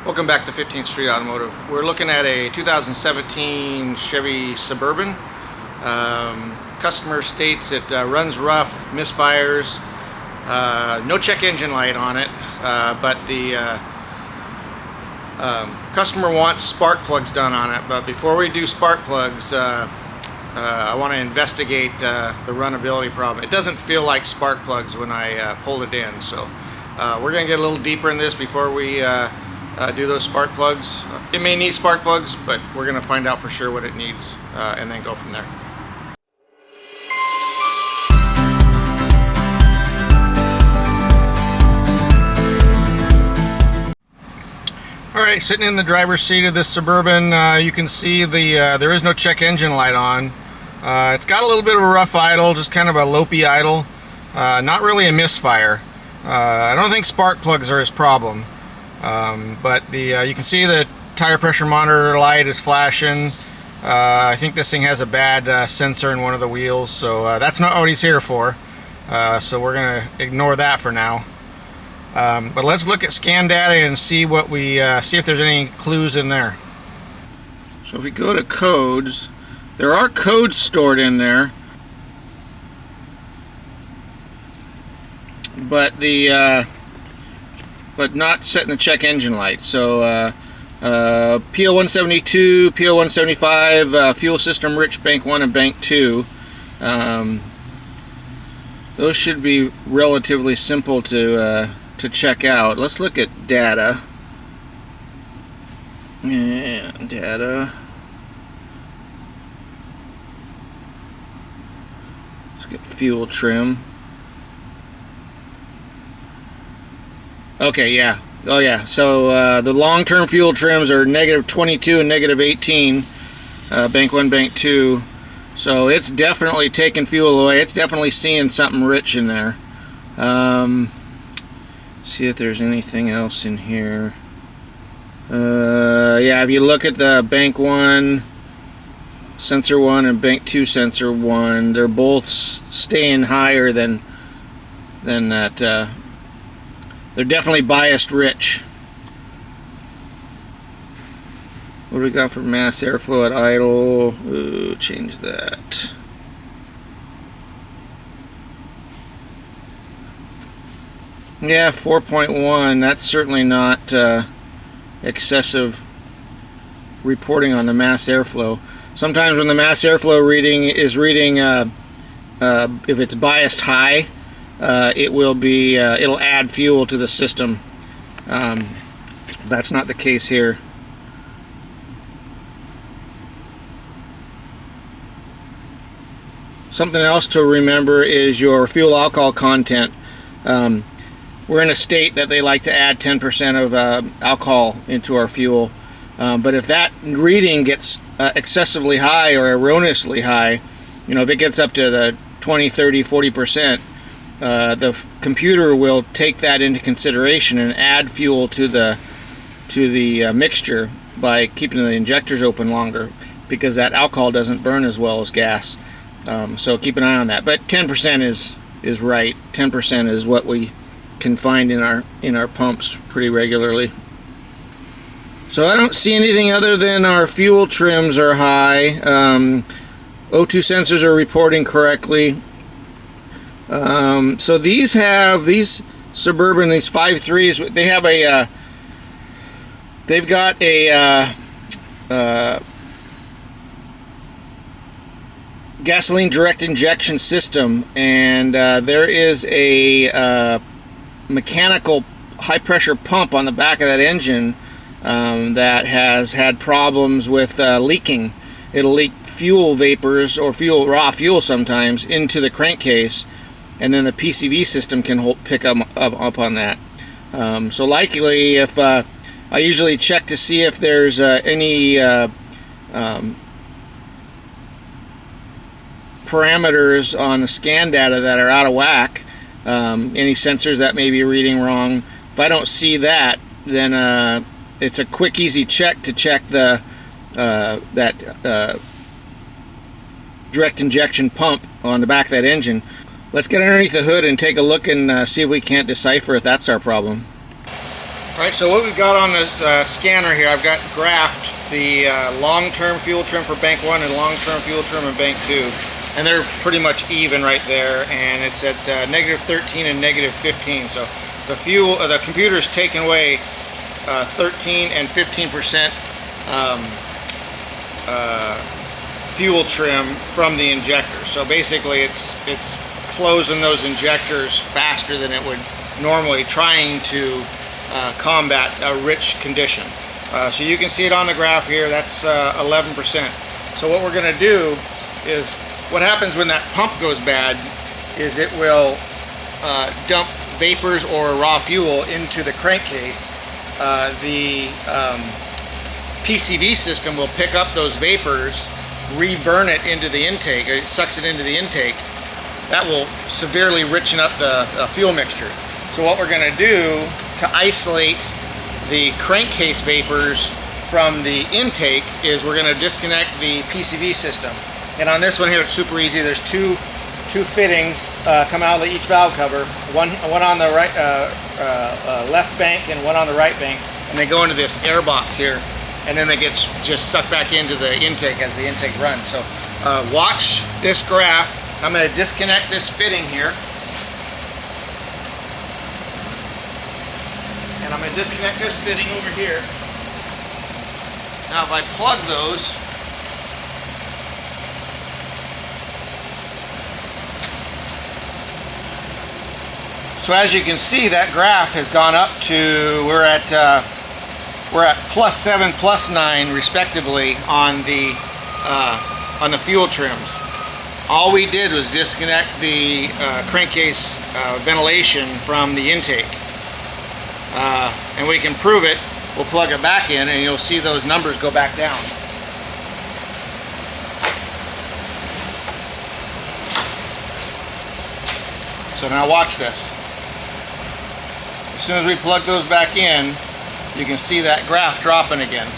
Welcome back to 15th Street Automotive. We're looking at a 2017 Chevy Suburban. Customer states it runs rough, misfires, no check engine light on it, but the customer wants spark plugs done on it. But before we do spark plugs, I want to investigate the runnability problem. It doesn't feel like spark plugs when I pulled it in, so we're going to get a little deeper in this before we do those spark plugs. It may need spark plugs, but we're going to find out for sure what it needs and then go from there. Alright, sitting in the driver's seat of this Suburban, you can see there is no check engine light on. It's got a little bit of a rough idle, just kind of a lopey idle. Not really a misfire. I don't think spark plugs are his problem. But you can see the tire pressure monitor light is flashing. I think this thing has a bad sensor in one of the wheels, so that's not what he's here for. So we're going to ignore that for now. But let's look at scan data and see what we see if there's any clues in there. So if we go to codes, there are codes stored in there, but but not setting the check engine light. So PO172, PO175, fuel system rich bank 1 and bank 2. Those should be relatively simple to check out. Let's look at data. Yeah, data. Let's get fuel trim. Okay, yeah. Oh, yeah. So the long-term fuel trims are -22 and -18, bank 1, bank 2. So it's definitely taking fuel away. It's definitely seeing something rich in there. See if there's anything else in here. Yeah, if you look at the bank 1 sensor 1 and bank 2 sensor 1, they're both staying higher than that. They're definitely biased rich. What do we got for mass airflow at idle? Ooh, change that. Yeah, 4.1. That's certainly not excessive reporting on the mass airflow. Sometimes when the mass airflow reading is reading, if it's biased high, it will be it'll add fuel to the system. That's not the case here. Something else to remember is your fuel alcohol content. We're in a state that they like to add 10% of alcohol into our fuel, but if that reading gets excessively high or erroneously high, you know, if it gets up to the 20, 30, 40%, the computer will take that into consideration and add fuel to the mixture by keeping the injectors open longer, because that alcohol doesn't burn as well as gas. So keep an eye on that. But 10% is right. 10% is what we can find in our pumps pretty regularly. So I don't see anything other than our fuel trims are high. O2 sensors are reporting correctly. So these Suburban, these 5.3s, they have they've got a gasoline direct injection system, and there is a mechanical high pressure pump on the back of that engine that has had problems with leaking. It'll leak fuel vapors or raw fuel sometimes into the crankcase, and then the PCV system can pick up on that. So likely, if I usually check to see if there's any parameters on the scan data that are out of whack, any sensors that may be reading wrong. If I don't see that, then it's a quick, easy check to check the direct injection pump on the back of that engine. Let's get underneath the hood and take a look and see if we can't decipher if that's our problem. Alright, so what we've got on the scanner here, I've got graphed the long-term fuel trim for bank 1 and long-term fuel trim in bank 2. And they're pretty much even right there, and it's at -13 and -15. So the computer's taken away 13 and 15% fuel trim from the injector. So basically it's closing those injectors faster than it would normally, trying to combat a rich condition. So you can see it on the graph here, that's 11%. So what we're going to do is, what happens when that pump goes bad is it will dump vapors or raw fuel into the crankcase. The PCV system will pick up those vapors, re-burn it into the intake, or it sucks it into the intake. That will severely richen up the fuel mixture. So what we're going to do to isolate the crankcase vapors from the intake is we're going to disconnect the PCV system. And on this one here, it's super easy. There's two fittings come out of each valve cover, one on the right left bank and one on the right bank, and they go into this air box here, and then they get just sucked back into the intake as the intake runs. So watch this graph. I'm going to disconnect this fitting here, and I'm going to disconnect this fitting over here. Now if I plug those, so as you can see, that graph has gone up to, we're at +7, +9 respectively on the fuel trims. All we did was disconnect the crankcase ventilation from the intake, and we can prove it. We'll plug it back in, and you'll see those numbers go back down. So now watch this. As soon as we plug those back in, you can see that graph dropping again.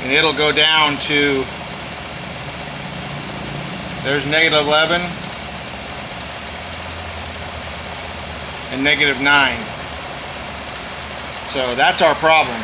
And it'll go down to, there's -11 and -9. So that's our problem.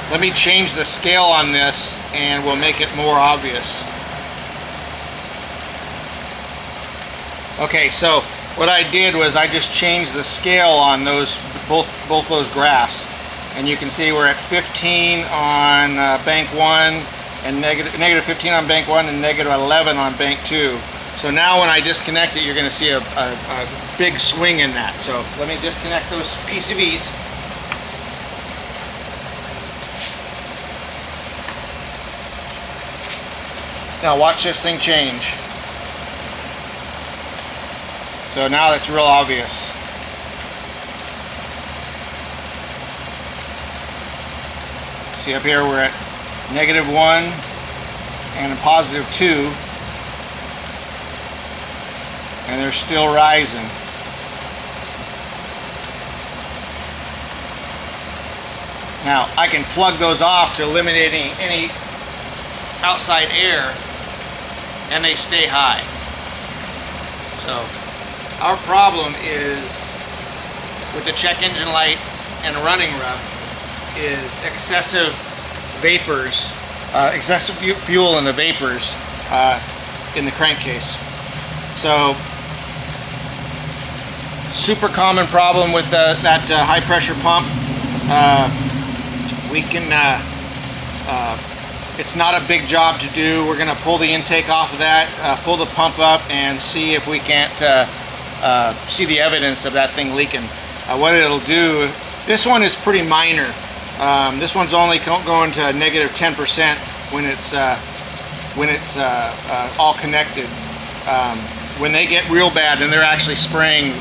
Let me change the scale on this and we'll make it more obvious. Okay, so what I did was I just changed the scale on those both those graphs, and you can see we're at 15 on bank 1 and -15 on bank 1 and -11 on bank 2. So now when I disconnect it, you're going to see a big swing in that. So let me disconnect those PCVs. Now watch this thing change. So now it's real obvious. See up here we're at -1 and a +2, and they're still rising. Now I can plug those off to eliminate any outside air, and they stay high. So our problem is with the check engine light and running rough is excessive vapors, excessive fuel in the vapors in the crankcase. So super common problem with that high pressure pump. We can it's not a big job to do. We're going to pull the intake off of that, pull the pump up, and see if we can't see the evidence of that thing leaking. What it'll do, this one is pretty minor. This one's only going to -10% when it's all connected. When they get real bad, then they're actually spraying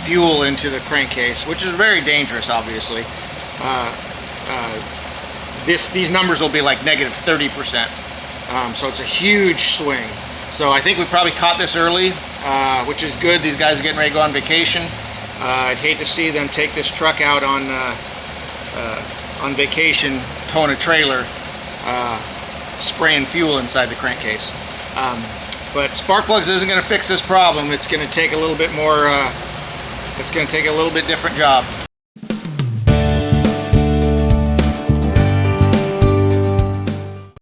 fuel into the crankcase, which is very dangerous, obviously. These numbers will be like -30%. So it's a huge swing. So I think we probably caught this early, which is good. These guys are getting ready to go on vacation. I'd hate to see them take this truck out on vacation towing a trailer. spraying fuel inside the crankcase. But spark plugs isn't going to fix this problem. It's going to take a little bit more, it's going to take a little bit different job.